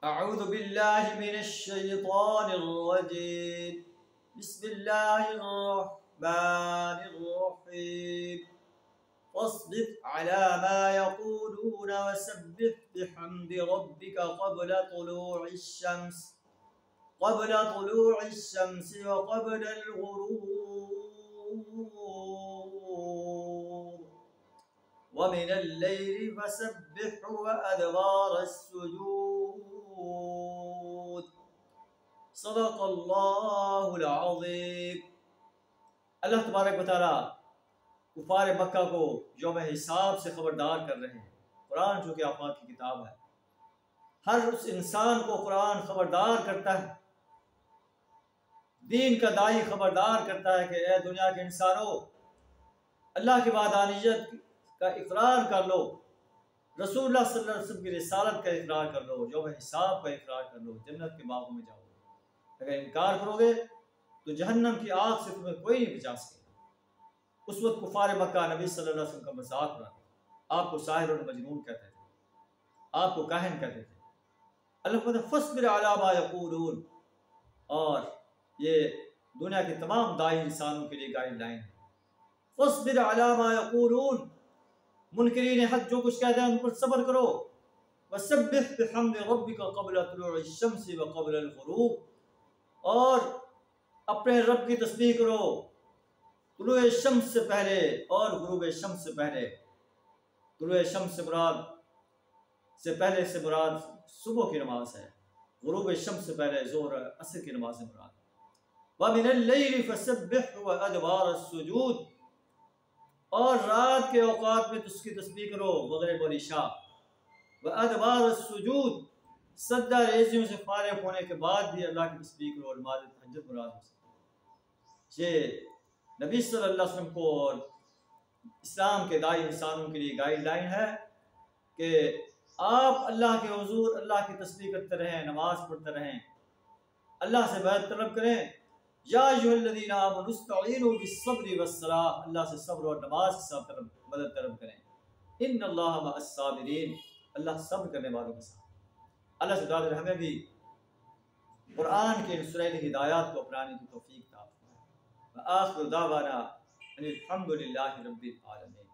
अऊज़ु बिल्लाहि मिनश शैतानिर रजीम। बिस्मिल्लाहिर रहमानिर रहीम। वस्बिर अला मा यक़ूलून वसब्बिह बिहम्दि रब्बिका क़ब्ल तुलूइश शम्स व क़ब्लल गुरूब व मिनल लैलि फसब्बिहु व अदबारस सुजूद। सदक़ल्लाहुल अज़ीम। अल्लाह तबारक व तआला कुफ़ार मक्का को यौम हिसाब से खबरदार कर रहे हैं। कुरान जो कि आफाक की किताब है, हर उस इंसान को कुरान खबरदार करता है, दीन का दाई खबरदार करता है कि ए दुनिया के इंसानों, अल्लाह की वाहदानियत का इकरार कर लो, रसूलुल्लाह सल्लल्लाहु अलैहि वसल्लम की रिसालत का इकरार कर लो, यौम हिसाब का इकरार कर लो, जन्नत के बागों में जाओगे। अगर इनकार करोगे तो जहन्नम की आग से तुम्हें कोई नहीं बचा सकेगा। उस वक्त कुफार मक्का नबी सल्लल्लाहु अलैहि वसल्लम का मजाक उड़ाते, आपको साहिर और मजनून कहते थे, आपको काहिन कहते थे। अल्लाह कहता है फस्बिर अला मा यक़ूलून, और ये दुनिया के तमाम दाई इंसानों के लिए गाइडलाइन है। फस्बिर अला मा यक़ूलून, मुनकिरीन हक जो कुछ कहते हैं उन पर सब्र करो। वसब्बिह बिहम्दि रब्बिका क़ब्ल तुलूइश शम्स व क़ब्लल गुरूब, और अपने रब की तस्बीह करो तुलूए शम्स से पहले और गुरूब शम्स से पहले। तुलूए शम्स से मुराद सुबह की नमाज है, गुरूब शम्स से पहले ज़ोहर असर की नमाज से मुराद। व मिनल लैलि फसब्बिह व अदबारस सुजूद, और रात के औकात में उसकी तस्बीह करो मग़रिब और इशा। व अदबारस सुजूद, सज्दा रेज़ियों से फारिग होने के बाद भी अल्लाह की तस्बीह करो और नमाज तहज्जुद मुराद हो सकती है। ये नबी सल्लल्लाहु अलैहि वसल्लम को और इस्लाम के दाई इंसानों के लिए गाइडलाइन है कि आप अल्लाह के हुजूर अल्लाह की तस्बीह करते रहें, नमाज पढ़ते रहें, अल्लाह से मदद तलब करें। या अय्युहल्लज़ीना आमनू इस्तईनू बिस्सब्रि वस्सलाह, अल्लाह से सब्र और नमाज के साथ मदद तलब करें। इन्नल्लाह मअस साबिरीन, अल्लाह सब्र करने वालों के साथ। अल्लाह से दुआ है हमें भी कुरान के सुनहरी हिदायत को अपनाने की तौफीक अता फरमाए। व आखिरु दावाना अनिल हम्दुलिल्लाहि रब्बिल आलमीन।